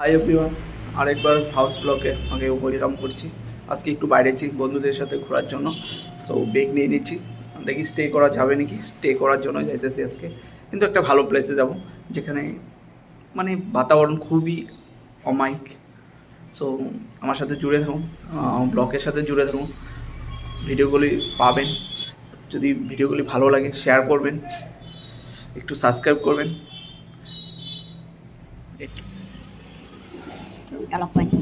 Hi everyone, আরেকবার হাউস ব্লগে আমাকে ওয়েলকাম করছি। আজকে একটু বাইরেছি বন্ধুদের সাথে ঘোরার জন্য, সো বেগ নিয়ে নিচ্ছি। দেখি স্টে করা যাবে নাকি। স্টে করার জন্য যাইতেছি আজকে, কিন্তু একটা ভালো প্লেসে যাব যেখানে মানে বাতাবরণ খুবই অমায়িক। সো আমার সাথে জুড়ে থাকুন, ব্লগের সাথে জুড়ে থাকুন, ভিডিওগুলি পাবেন। যদি ভিডিওগুলি ভালো লাগে শেয়ার করবেন, একটু সাবস্ক্রাইব করবেন। Galak pa niya.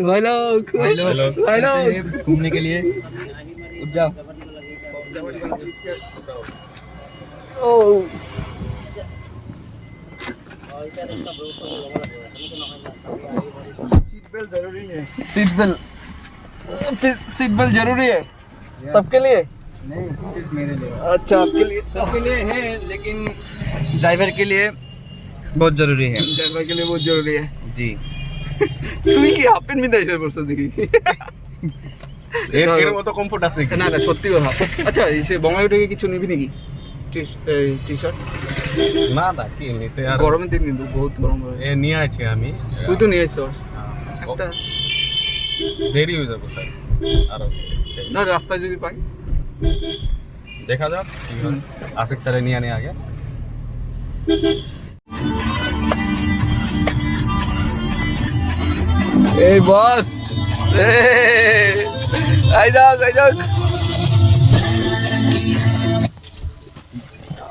भाई लोग घूमने के लिए उठ जाओ। ओ सीट बेल्ट जरूरी है सबके लिए। नहीं सिर्फ मेरे लिए, अच्छा आपके लिए, सबके लिए है लेकिन ड्राइवर के लिए बहुत जरूरी है। ड्राइवर के लिए बहुत जरूरी है। जी তুমি কি হাফ প্যান্ট বিন্দা এসে পড়ছো দেখি? এর মতো কমফোর্ট আছে না না সত্যি কথা। আচ্ছা সে বঙ্গাই থেকে কিছু নিবি নাকি? টি শার্ট না দা কি নিতে আর গরমের দিন কিন্তু বহুত গরম হবে। এ নিয়ে আছি আমি। তুই তো নিয়ে এসছো একটা। দেরি হয়ে যাবে স্যার আর না রাস্তায় যদি পাই দেখা যাক কি হয়। আশিক স্যারে নিয়ে আনে আগে। এই বস আই যাক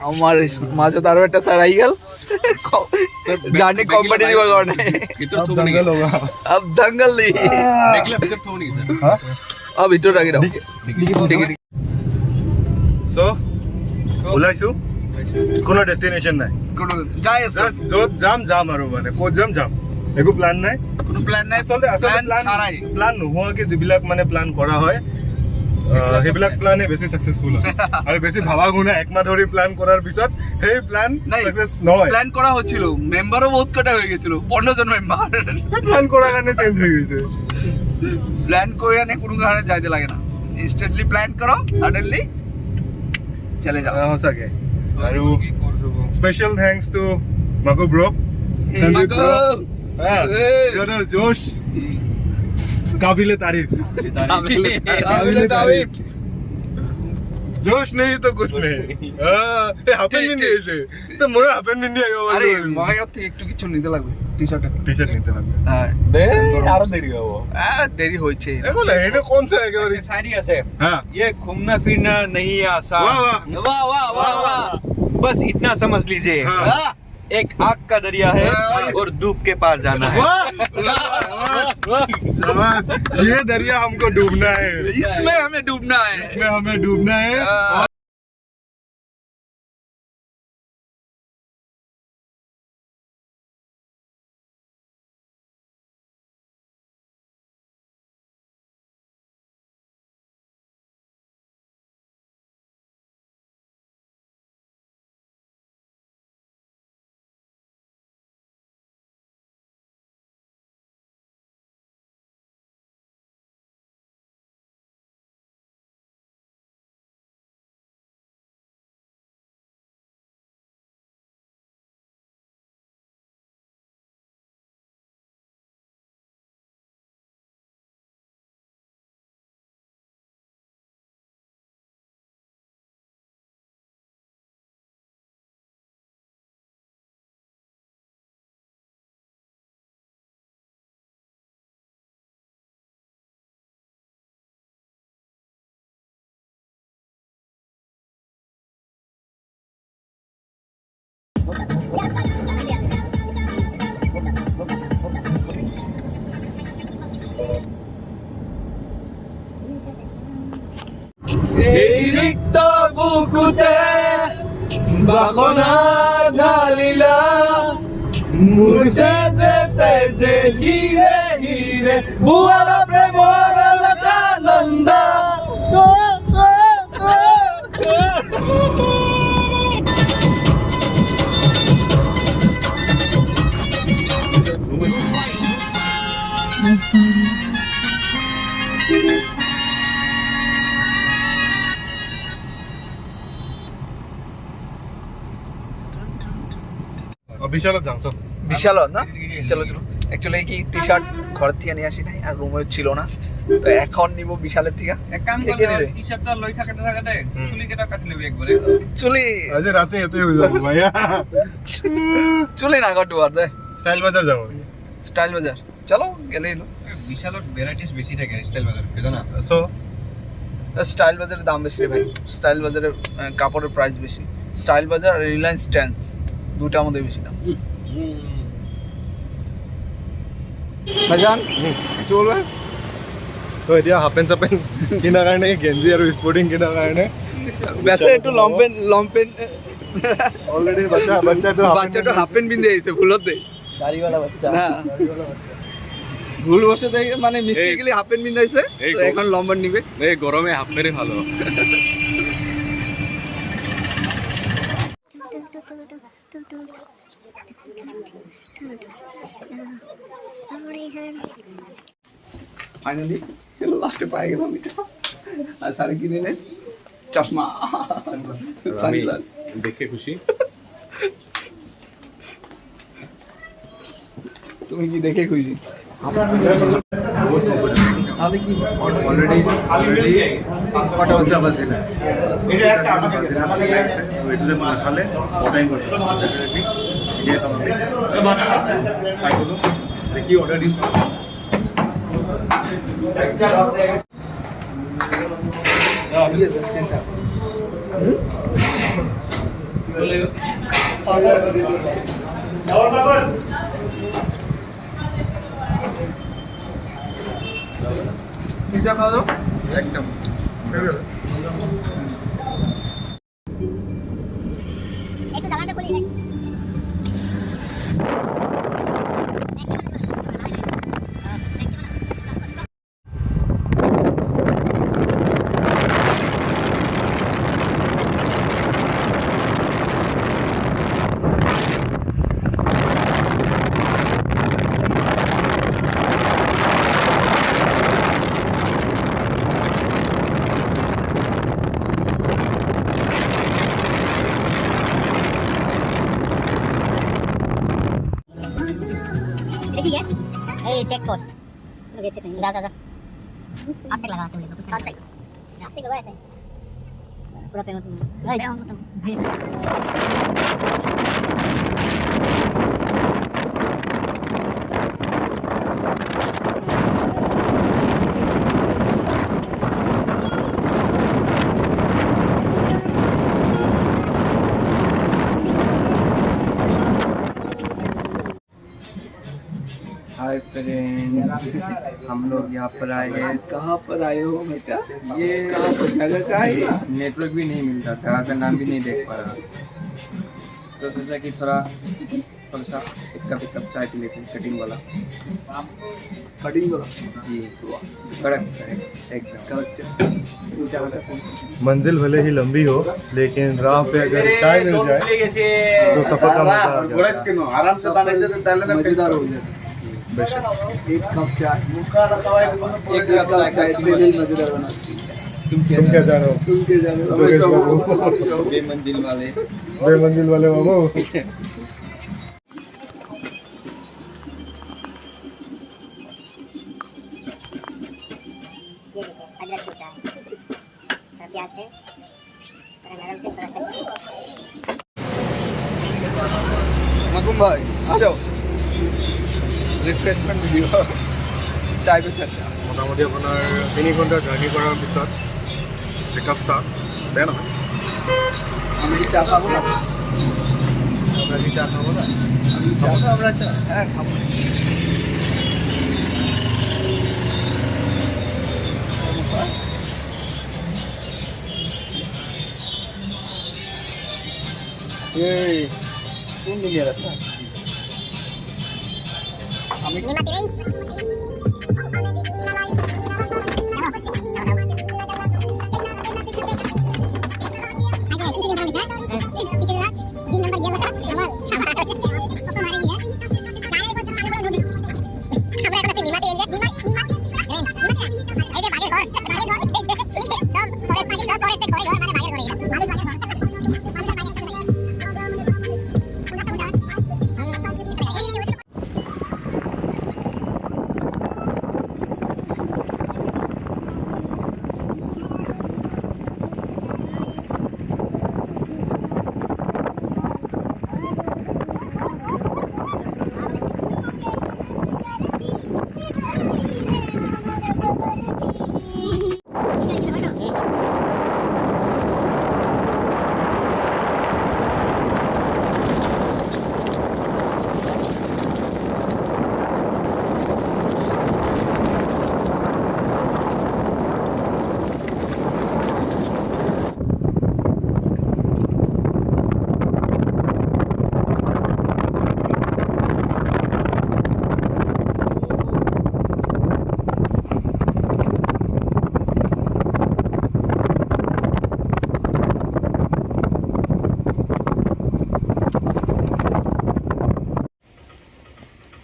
আমার মাঝে তারও একটা স্যার আই গেল जाने कॉम्पिटिटिव करना है। कितना दंगल होगा अब दंगल नहीं देखले पिकअप तो नहीं सर। हां अब इतो राखी दाও ঠিক সো ওলাইছো কোনো ডেস্টিনেশন নাই, কোন যাই আছে জাস্ট যত যাম আৰু মানে ক'ত যাম একো প্ল্যান নাই, কোনো প্ল্যান নাই। আচলতে প্ল্যান ছাড়াই প্ল্যান নোহোৱাকে যিবিলাক মানে প্ল্যান কৰা হয় সেইবিলাক প্ল্যানে বেছি সাকসেসফুল হয় আৰু বেছি ভাবা গুণা একমাহ ধৰি প্ল্যান কৰাৰ পিছত সেই প্ল্যান সাকসেস নহয়। প্ল্যান কৰা হচ্ছিল, মেম্বাৰও বহুত কটা হয়ে গেছিল, 15 জন মেম্বাৰ। প্ল্যান কৰাৰ কাৰণে চেঞ্জ হৈ গৈছে। প্ল্যান করে আনে কোনো কারণে যাইতে লাগে না, ইনস্ট্যান্টলি প্ল্যান করো, সাডেনলি চলে যাও। সঁচাকে আৰু স্পেশাল থ্যাঙ্কস টু মাকো ব্ৰো, সঞ্জীৱ ব্রো, ইউর জোশ काबिले तारीफ। जोश नहीं तो कुछ नहीं। हाफेन मिंडी ऐसे तो मोरा हाफेन मिंडी आयो। আরে মগাইও তো একটু কিছু নিতে লাগবে, টি-শার্ট নিতে লাগবে। হ্যাঁ দে আরো দেরি হবে। দেরি হইছে। এগুলো এটা কোন সে একেবারে सारी আছে। हां ये घूमना फिरना नहीं है आसान। वाह वाह वाह वाह वाह बस इतना समझ लीजिए, हाँ। एक आग का दरिया है और डूब के पार जाना है। वाह ये दरिया हमको डूबना है, इसमें हमें डूबना है, इसमें हमें डूबना है। এই রিক্ত বুকুতে বাসনা ঢালিলা, মুর্তে যেতে যে হিরে হিরে বুয়ালা প্রেমর লতা নন্দা। বিশালত যাওঁ চব বিশালত না চলো চলো অ্যাকচুয়ালি কি টি শার্ট ঘর থেকে নিয়ে আসি নাই আর রুমে ছিল না তো এখন নিব বিশালের থেকে এক কাম কে করে দিবে? টি-শার্টটা লই থাকাতে থাকাতে চুলি কেটা কাটি লবি একবারে চুলি আজি রাতে এতে হৈ যাব ভাইয়া চুলি না কাটু আর দে স্টাইল বাজার যাবো স্টাইল বাজার চলো গেলেই নো বিশালত ভ্যারাইটিস বেশি থাকে স্টাইল বাজার বুঝো না সো স্টাইল বাজারের দাম বেশি রে ভাই স্টাইল বাজারে কাপড়ের প্রাইস বেশি স্টাইল বাজার আর রিলায়েন্স ট্রেন্ডস দুটার মধ্যে বেশি দাম ভাইজান চলবে তো এতিয়া হাফ পেণ্ট চাপেণ্ট কিনাৰ কাৰণে গেঞ্জি আৰু স্পৰ্টিং কিনাৰ কাৰণে বেছে একটু লম্পেন লম্পেন অলৰেডি বাচ্চাটো বাচ্চাটা হাফ প্যান্ট পিন্ধে আইছে ভুলতে দাড়িওয়ালা বাচ্চা না ভুল বসে দেখে মানে মিস্টেকলি হাফ প্যান্ট পিন্ধে আইছে তো এখন লম্বন নিবে এই গরমে হাফ প্যান্টই ভালো ফাইনালি লাস্টে পাই গেলাম এটা আর সারে কিনে নে চশমা সানগ্লাস দেখে খুশি তুমি কি দেখে খুশি তাহলে কি অলৰেডি কটা বাজে বাজে না এটা একটা আমাদের লাগছে ওইটাতে মাখালে ওটাই করছে ডেফিনেটলি ये तो খাই বলো দেখি অর্ডার দিছ পিজ্জা খাওয়া দাও একদম একটু দামাটা খুলে দেখ ठीक है ए चेक पोस्ट लगे थे कहीं जा जा जा आज तक लगा से कुछ आज तक लगा ऐसे पूरा पे भाई मैं बताऊं हाय फ्रेंड्स हम लोग यहाँ पर आए हैं कहाँ पर आए हो बेटा ये कहाँ पर जगह का है ये? नेटवर्क भी नहीं मिलता जगह का नाम भी नहीं देख पा रहा तो सोचा कि थोड़ा सा एक कप चाय पी लेते हैं कटिंग वाला कटिंग वाला जी कड़क चाय एकदम करेक्ट ऊंचा वाला मंजिल भले ही लंबी हो लेकिन राह पे अगर चाय मिल जाए तो सफर का मजा आ जाता है आराम से मजेदार हो जाता बेशक एक कप चाय एक कप चाय इतने मजेदार बना तुम क्या जानो तुम के जाने जोगेश बाबू बेमंजिल वाले बेमंजिल वाले बाबू ये देखिए अदरक टूटा है थोड़ा प्याज से थोड़ा नरम से थोड़ा सा মাকুম ভাই आ जाओ রিফ্রেশমেন্ট ভিডিও চাই पे चर्चा মোটামুটি আপোনাৰ 3 ঘণ্টা জাৰ্ণি কৰাৰ পিছত একাপ চাহ বেয়া নহয় আমি কি চা খাবো না আপোনাৰ কি চাহ খাব না আমি চা খাবো আমরা চা হ্যাঁ খাবো এই কোন দুনিয়ার আছে আমি Lima piring.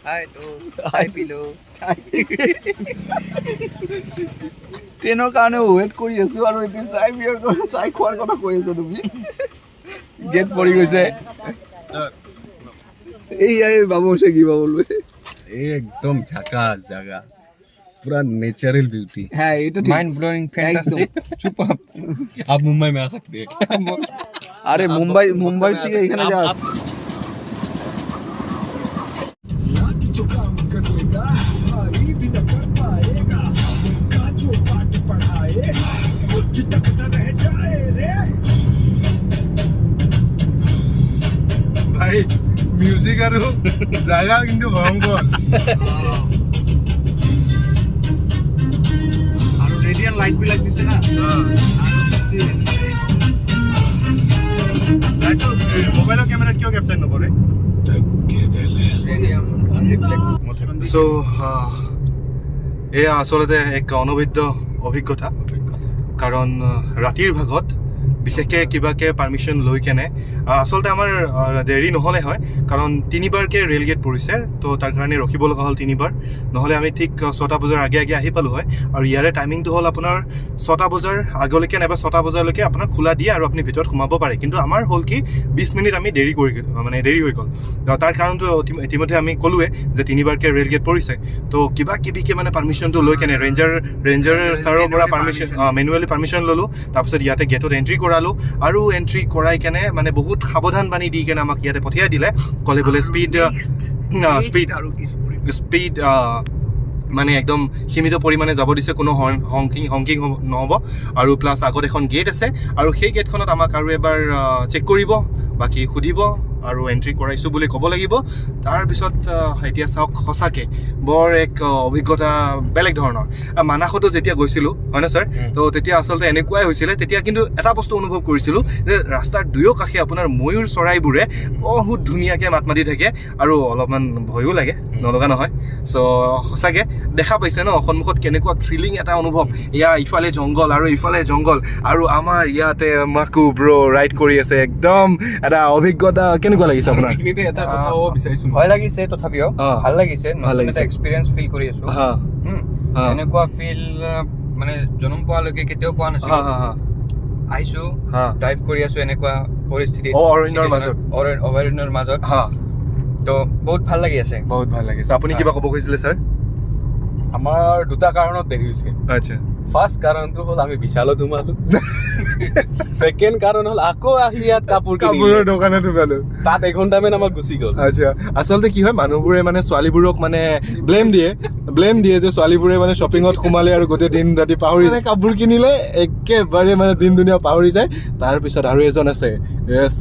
হাই তো চাই পিলো ট্ৰেইনৰ কাৰণে ৱেইট কৰি আছো আৰু এতিয়া চাই খোৱাৰ কথা কৈ আছা তুমি গেট পৰি গৈছে এই বাবু সে কিবা বলবে एकदम झकास जगह पूरा नेचुरल ब्यूटी হ্যাঁ এটা ঠিক माइंड ब्लोइंग फैंटास्टिक चुप आप मुंबई में आ सकते हैं আরে মুম্বাই থেকে এখানে যা ভাই মিউজিক আৰু জায়গা কিন্তু ভয়ংকৰ আৰু ৰেডিয়ান লাইট বিলাক দিছে না মোবাইলৰ কেমেৰাত কিয় কেপচাৰ নকৰে চ' এয়া আচলতে এক অনবদ্য অভিজ্ঞতা কাৰণ ৰাতিৰ ভাগত বিশেষকৈ কিবাকৈ পাৰ্মিশ্যন লৈ কেনে আচলতে আমাৰ দেৰি নহ'লে হয় কাৰণ 3বাৰকৈ ৰেল গেট পৰিছে তো তাৰ কাৰণে ৰখিব লগা হ'ল 3বাৰ নহ'লে আমি ঠিক 6টা বজাৰ আগে আহি পালোঁ হয় আৰু ইয়াৰে টাইমিংটো হ'ল আপোনাৰ 6টা বজাৰ আগলৈকে নাইবা 6টা বজালৈকে আপোনাৰ খোলা দিয়ে আৰু আপুনি ভিতৰত সোমাব পাৰে কিন্তু আমাৰ হ'ল কি 20 মিনিট আমি দেৰি হৈ গ'ল তাৰ কাৰণটো ইতিমধ্যে আমি ক'লোৱে যে 3বাৰকৈ ৰেল গেট পৰিছে তো কিবা কিবিকৈ মানে পাৰ্মিশ্যনটো লৈ কেনে ৰেঞ্জাৰ ছাৰৰ পৰা পাৰ্মিশ্যন মেনুৱেলি পাৰ্মিশ্যন ল'লোঁ তাৰপিছত ইয়াতে গেটত এণ্ট্ৰি কৰালোঁ আৰু এণ্ট্ৰি কৰাই কেনে মানে বহুত সাৱধান বাণী দি কেনে আমাক ইয়াতে পঠিয়াই দিলে ক'লে বোলে স্পীড মানে একদম সীমিত পৰিমাণে যাব দিছে কোনো হংকিং নহ'ব আৰু প্লাছ আগত এখন গেট আছে আৰু সেই গেটখনত আমাক আৰু এবাৰ চেক কৰিব বাকী সুধিব আৰু এণ্ট্ৰি কৰাইছোঁ বুলি ক'ব লাগিব তাৰপিছত এতিয়া চাওক সঁচাকৈ বৰ এক অভিজ্ঞতা বেলেগ ধৰণৰ মানাসতো যেতিয়া গৈছিলোঁ হয় না ছাৰ তো তেতিয়া আচলতে এনেকুৱাই হৈছিলে তেতিয়া কিন্তু এটা বস্তু অনুভৱ কৰিছিলোঁ যে ৰাস্তাৰ দুয়ো কাষে আপোনাৰ ময়ূৰ চৰাইবোৰে বহুত ধুনীয়াকৈ মাত মাতি থাকে আৰু অলপমান ভয়ো লাগে নলগা নহয় চ' সঁচাকৈ দেখা পাইছে ন সন্মুখত কেনেকুৱা থ্ৰিলিং এটা অনুভৱ এয়া ইফালে জংঘল আৰু আমাৰ ইয়াতে মাকু ব্ৰ' ৰাইড কৰি আছে একদম এটা অভিজ্ঞতা কেনেকুৱা লাগিছে আপোনাৰ এইখিনিতে এটা কথা ক'ব বিচাৰিছোঁ ভয় লাগিছে তথাপিও ভাল লাগিছে এটা এক্সপিৰিয়েঞ্চ ফিল কৰি আছো এনেকুৱা ফিল মানে জন্ম পোৱালৈকে কেতিয়াও পোৱা নাছিলো আহিছো ড্ৰাইভ কৰি আছো এনেকুৱা পৰিস্থিতিত অভয়াৰণ্যৰ মাজত তো বহুত ভাল লাগি আছে আপুনি কিবা ক'ব খুজিছিলে ছাৰ আমাৰ দুটা কাৰণত দেৰি হৈছে আচ্ছা ফাৰ্ষ্ট কাৰণটো হ'ল আমি বিশালত সোমালো ছেকেণ্ড কাৰণ হ'ল আকৌ আহি ইয়াত কাপোৰৰ দোকানত সোমালো তাত এঘণ্টামান আমাৰ গুচি গ'ল আচ্ছা আচলতে কি হয় মানুহবোৰে মানে ছোৱালীবোৰক মানে ব্লেম দিয়ে যে ছোৱালীবোৰে মানে শ্বপিঙত সোমালে আৰু গোটেই দিন ৰাতি পাহৰি যায় কাপোৰ কিনিলে একেবাৰে মানে দিন দুনীয়া পাহৰি যায় তাৰপিছত আৰু এজন আছে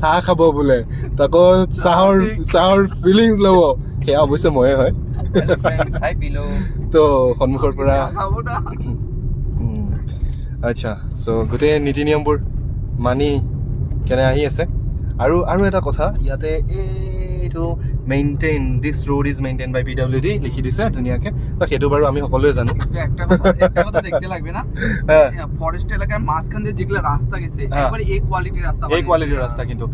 চাহ খাব বোলে তাকো চাহৰ ফিলিংছ ল'ব সেয়া অৱশ্যে ময়ে হয় চাই পিলো তো সন্মুখৰ পৰা আচ্ছা চ' গোটেই নীতি নিয়মবোৰ মানি কেনে আহি আছে আৰু এটা কথা ইয়াতে এইটো দিছ road is maintain by PWD লিখি দিছে ধুনীয়াকৈ তো সেইটো বাৰু আমি সকলোৱে জানো একটা কথা দেখতে লাগবে না ফরেস্ট এলাকার মাঝখান দিয়ে যেগুলো রাস্তা গেছে একবারে এই কোয়ালিটির রাস্তা কিন্তু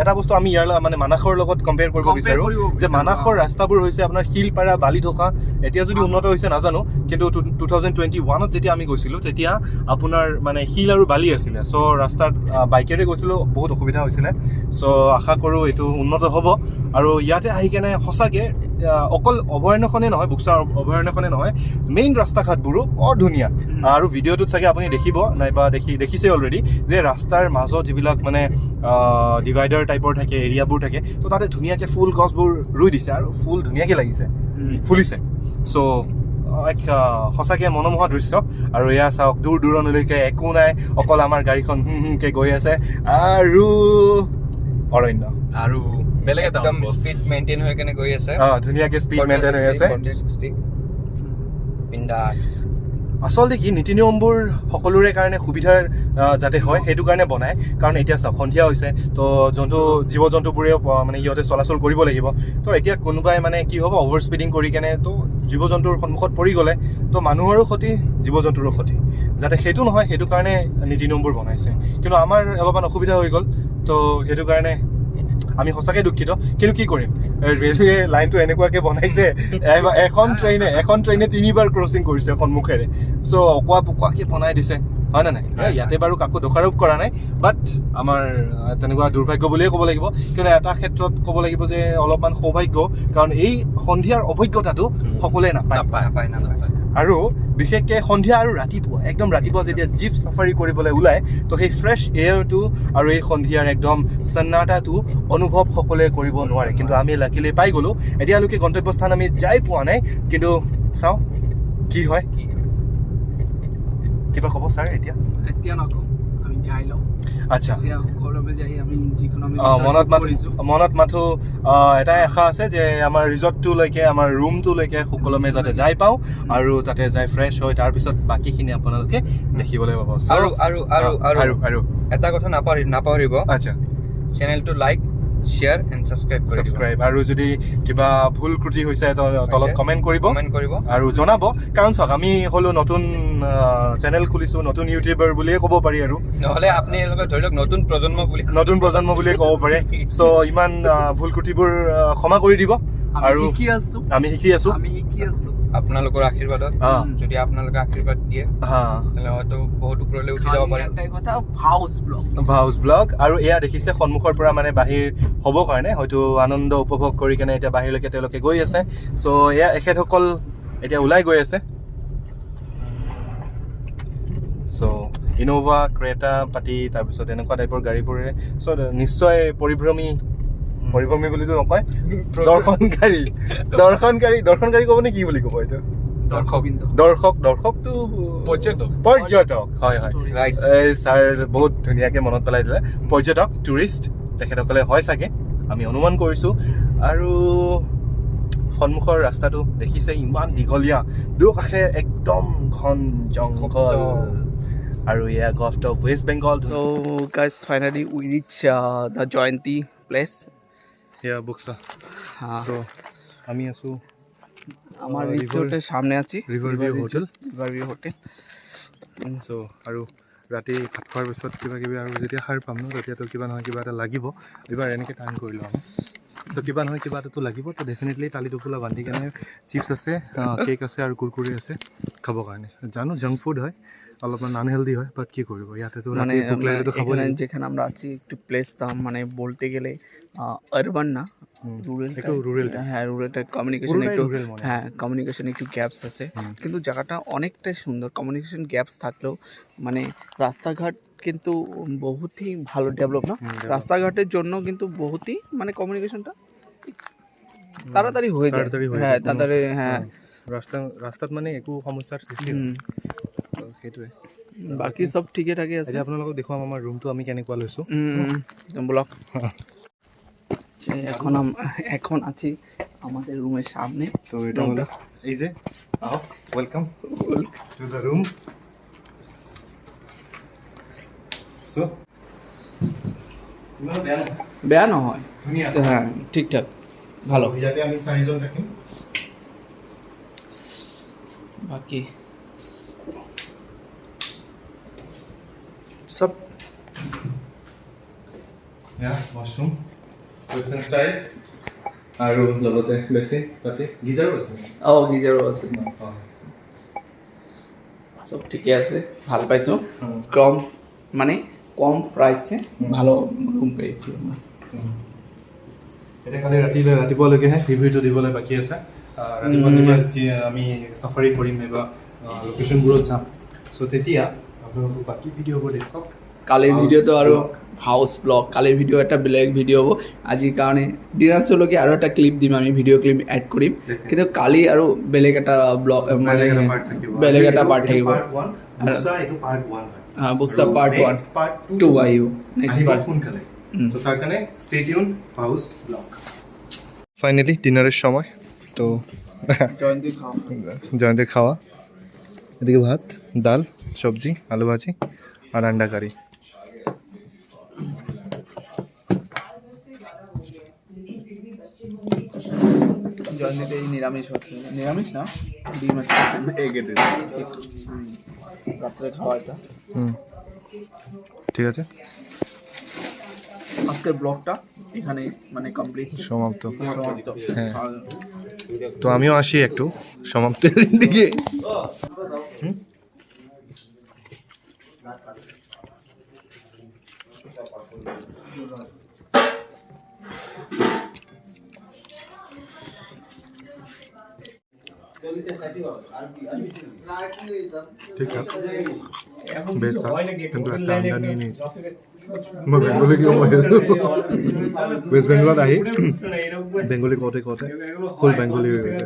এটা বস্তু আমি ইয়াৰ মানে মানাসৰ লগত কম্পেয়াৰ কৰিব বিচাৰো যে মানাসৰ ৰাস্তাবোৰ হৈছে আপোনাৰ শিলপাৰা বালি থকা এতিয়া যদি উন্নত হৈছে নাজানো কিন্তু 2021ত যেতিয়া আমি গৈছিলোঁ তেতিয়া আপোনাৰ মানে শিল আৰু বালি আছিলে চ' ৰাস্তাত বাইকেৰে গৈছিলোঁ বহুত অসুবিধা হৈছিলে চ' আশা কৰোঁ এইটো উন্নত হ'ব আৰু ইয়াতে আহি কেনে সঁচাকৈ অকল অভয়াৰণ্যখনেই নহয় বুকচা অভয়াৰণ্যখনেই নহয় মেইন ৰাস্তা ঘাটবোৰো বৰ ধুনীয়া আৰু ভিডিঅ'টোত চাগে আপুনি দেখিব নাইবা দেখিছে অলৰেডি যে ৰাস্তাৰ মাজত যিবিলাক মানে ডিভাইডাৰ টাইপৰ থাকে এৰিয়াবোৰ থাকে তো তাতে ধুনীয়াকৈ ফুল গছবোৰ ৰুই দিছে আৰু ফুল ধুনীয়াকৈ লাগিছে ফুলিছে চ' এক সঁচাকৈ মনোমোহা দৃশ্য আৰু এয়া চাওক দূৰ দূৰণলৈকে একো নাই অকল আমাৰ গাড়ীখন হুমকৈ গৈ আছে আৰু অৰণ্য আৰু বেলেগ এটা একদম স্পীড মেইনটেইন হৈ কেনে গৈ আছে ধুনীয়াকৈ স্পীড মেইনটেইন হৈ আছে বিন্দাছ আচলতে কি নীতি নিয়মবোৰ সকলোৰে কাৰণে সুবিধাৰ যাতে হয় সেইটো কাৰণে বনায় কাৰণ এতিয়া চাওক সন্ধিয়া হৈছে তো জীৱ জন্তুবোৰে মানে সিহঁতে চলাচল কৰিব লাগিব তো এতিয়া কোনোবাই মানে কি হ'ব অভাৰ স্পীডিং কৰি কেনে তো জীৱ জন্তুৰ সন্মুখত পৰি গ'লে তো মানুহৰো ক্ষতি জীৱ জন্তুৰো ক্ষতি যাতে সেইটো নহয় সেইটো কাৰণে নীতি নিয়মবোৰ বনাইছে কিন্তু আমাৰ অলপমান অসুবিধা হৈ গ'ল তো সেইটো কাৰণে আমি সঁচাকৈ দুখিত, কিন্তু কি কৰিম, ৰেলৱে লাইনটো এনেকুৱাকৈ বনাইছে, এখন ট্ৰেইনে 3বাৰ ক্ৰচিং কৰিছে সন্মুখেৰে, চ' অকোৱা পকোৱাকৈ বনাই দিছে, হয় নে নাই? ইয়াতে বাৰু কাকো দোষাৰোপ কৰা নাই, বাট আমাৰ তেনেকুৱা দুৰ্ভাগ্য বুলিয়ে ক'ব লাগিব, কিয়নো এটা ক্ষেত্ৰত ক'ব লাগিব যে অলপমান সৌভাগ্য, কাৰণ এই সন্ধিয়াৰ অভিজ্ঞতাটো সকলোৱে নাপায়। আৰু বিশেষকৈ সন্ধিয়া আৰু ৰাতিপুৱা, একদম ৰাতিপুৱা যেতিয়া জীপ চাফাৰী কৰিবলৈ ওলায়, তো সেই ফ্ৰেছ এয়াৰটো আৰু এই সন্ধিয়াৰ একদম সন্নাটাটো অনুভৱ সকলোৱে কৰিব নোৱাৰে, কিন্তু আমি লাকিলি পাই গ'লোঁ। এতিয়ালৈকে গন্তব্যস্থান আমি যাই পোৱা নাই, কিন্তু চাওঁ কি হয়। কিবা ক'ব ছাৰ এতিয়া? এতিয়া নকওঁ, আমি যাই লওঁ। আচ্ছা, এতিয়া সকলোৱে যাই আমি যিখন আমি মনত মাথো এটাই আশা আছে যে আমাৰ ৰিজৰ্টটোলৈকে, আমাৰ ৰুমটোলৈকে সকলোৱে যাতে যাই পাওঁ, আৰু তাতে যাই ফ্ৰেছ হৈ তাৰপিছত বাকীখিনি আপোনালোকে দেখিবলৈ পাব। আৰু এটা কথা নাপাহৰিব, আচ্ছা, চেনেলটো লাইক, শ্বেয়াৰ এণ্ড ছাবস্ক্ৰাইব, আৰু যদি কিবা ভুল ত্ৰুটি হৈছে তলত কমেণ্ট কৰিব আৰু জনাব, কাৰণ চাওক আমি হ'লো নতুন চেনেল খুলিছোঁ, নতুন ইউটিউবাৰ বুলিয়ে ক'ব পাৰি, আৰু নহ'লে আপুনি ধৰি লওক নতুন প্ৰজন্ম বুলিয়ে ক'ব পাৰে। চ' ইমান ভুল ত্ৰুটিবোৰ ক্ষমা কৰি দিব, আৰু আমি শিকি আছো। আপোনালোকৰ আশীৰ্বাদত, যদি আপোনালোকে আশীৰ্বাদ দিয়ে তেতিয়াহ'লে হয়তো বহুত ওপৰলৈ উঠি যাব পাৰে। ভাউজ ব্লগ, আৰু এয়া দেখিছে সন্মুখৰ পৰা মানে বাহিৰ হ'বৰ কাৰণে হয়তো আনন্দ উপভোগ কৰি কেনে এতিয়া বাহিৰলৈকে তেওঁলোকে গৈ আছে। চ' এয়া এখেতসকল এতিয়া ওলাই গৈ আছে। চ' ইন'ভা, ক্ৰেটা পাতি, তাৰপিছত এনেকুৱা টাইপৰ গাড়ীবোৰে চ' নিশ্চয় পৰিভ্ৰমী বুলিতো নকয়, দৰ্শনকাৰী ক'বনে কি বুলি ক'ব এইটো? দৰ্শকটো পৰ্যটক, হয়। এই ছাৰ বহুত ধুনীয়াকৈ মনত পেলাই দিলে, পৰ্যটক, টুৰিষ্ট তেখেতসকলে হয় চাগে, আমি অনুমান কৰিছোঁ। আৰু সন্মুখৰ ৰাস্তাটো দেখিছে ইমান দীঘলীয়া, দুয়োকাষে একদম ঘন জংঘল, আৰু এয়া gulf of West Bengal. So guys, finally we reach the Jayanti place. এয়া বুকছা। চ' আমি আছোঁ আমার রিসোর্টের সামনে আছি, ৰিভাৰভিউ হোটেল। চ' আৰু ৰাতি ভাত খোৱাৰ পিছত কিবা কিবি আৰু যেতিয়া সাৰ পাম ন, তেতিয়াতো কিবা নহয় কিবা এটা লাগিব। এইবাৰ এনেকৈ টাৰ্ণ কৰিলোঁ আমি, চ' কিবা নহয় কিবা এটাতো লাগিব। তো ডেফিনেটলি তালি টোপোলা বান্ধি কেনে চিপছ আছে, কেক আছে আৰু কুৰকুৰি আছে খাবৰ কাৰণে। জানো জাংক ফুড হয়, অলপমান আনহেলদি হয়, বাট কি কৰিব, ইয়াতেতো মানে ভোক লাগিলেতো খাব লাগিব। যেখানে আমরা আছি একটু প্লেস দাম মানে বলতে গেলে আরবান না, রুরাল, হ্যাঁ রুরালটা কমিউনিকেশন একটু, হ্যাঁ কমিউনিকেশন একটু গ্যাপস আছে, কিন্তু জায়গাটা অনেকটাই সুন্দর। কমিউনিকেশন গ্যাপস থাকলেও মানে রাস্তাঘাট কিন্তু বহুতই ভালো ডেভেলপ না, রাস্তাঘাটের জন্য কিন্তু বহুতই মানে কমিউনিকেশনটা তাড়াতাড়ি হয়ে যায়, হ্যাঁ তাড়াতাড়ি, হ্যাঁ ৰাস্তাত মানে একো সমস্যাৰ সৃষ্টি হয়, সেইটোৱে। বাকি সব ঠিকে ঠাকে আছে। এতিয়া আপোনালোকক দেখুৱাম আমাৰ ৰুমটো আমি কেনেকুৱা লৈছোঁ। ব্লক এখন আছি আমাদের রুমের সামনে। তো এটা হলো এই যে welcome to the room. So বেয়া নহয়, হ্যাঁ ঠিকঠাক ভালো। ইয়াতে আমি 4জন থাকিম। বাকি সব ওয়াশরুম ওয়েস্টার্ন স্টাইল, আৰু লগতে বেছিন পাতি, গিজাৰো আছে। গিজাৰও আছে, সব ঠিকই আছে, ভাল পাইছো। কম প্ৰাইসে ভালো ৰুম পেয়েছি আমৰা। এটা খালি ৰাতিপুৱালৈকেহে ৰিভিউটো দিবলৈ বাকী আছে। ৰাতিপুৱা যেতিয়া আমি চাফাৰী কৰিম বা লোকেশ্যনবোৰত যাম, চ' তেতিয়া আপোনালোকক বাকী ভিডিঅ'বোৰ দেখুৱাম। কালিৰ ভিডিঅ'টো আৰু হাউচ ব্লগ, কালিৰ ভিডিঅ' এটা বেলেগ ভিডিঅ' হ'ব। আজিৰ কাৰণে ডিনাৰ শ্ব'লৈকে আৰু এটা ক্লিপ দিম, আমি ভিডিঅ' ক্লিপ এড কৰিম, কিন্তু কালি আৰু বেলেগ এটা ব্লগ মানে বেলেগ এটা পাৰ্ট থাকিব। বুকছা পাৰ্ট 1, 2 আহিব নেক্সট পাৰ্ট সোনকালে। চ' তাৰ কাৰণে stay tune house blog. Finally ডিনারের সময়, তো জয়ন্তী খাওয়া। এদিকে ভাত, ডাল, সবজি, আলু ভাজি আর আন্ডা কারি। জয়ন্তীতে এই নিরামিষ হচ্ছে, নিরামিষ না ডিম আছে, রাত্রে খাওয়া এটা। ঠিক আছে, আজকের ব্লগটা এখানে মানে কমপ্লিট সমাপ্ত। সমাপ্ত। হ্যাঁ। আর তো আমিও আসি একটু সমাপ্তের দিকে। ঠিকঠাক বেশ था কিন্তু একটা আন্ডা নিয়ে নিয়েছি মই বেঙ্গলি কিয় ওয়েস্ট বেঙ্গলত আহি বেঙ্গলি কওঁতে ফুল বেঙ্গলি হৈ গৈছে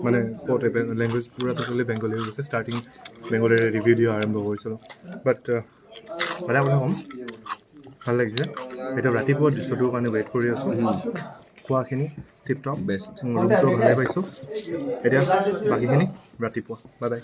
মানে কওঁতে লেংগুৱেজ পুৰা টোটেলি বেঙ্গলি হৈ গৈছে ষ্টাৰ্টিং বেঙ্গলিৰে ৰিভিউ দিয়া আৰম্ভ কৰিছিলোঁ বাট এটা কথা ক'ম ভাল লাগিছে এতিয়া ৰাতিপুৱা দৃশ্যটোৰ কাৰণে ৱেইট কৰি আছোঁ খোৱাখিনি টিপ টপ বেষ্ট ৰুমটো ভালে পাইছোঁ এতিয়া বাকীখিনি ৰাতিপুৱা বাই বাই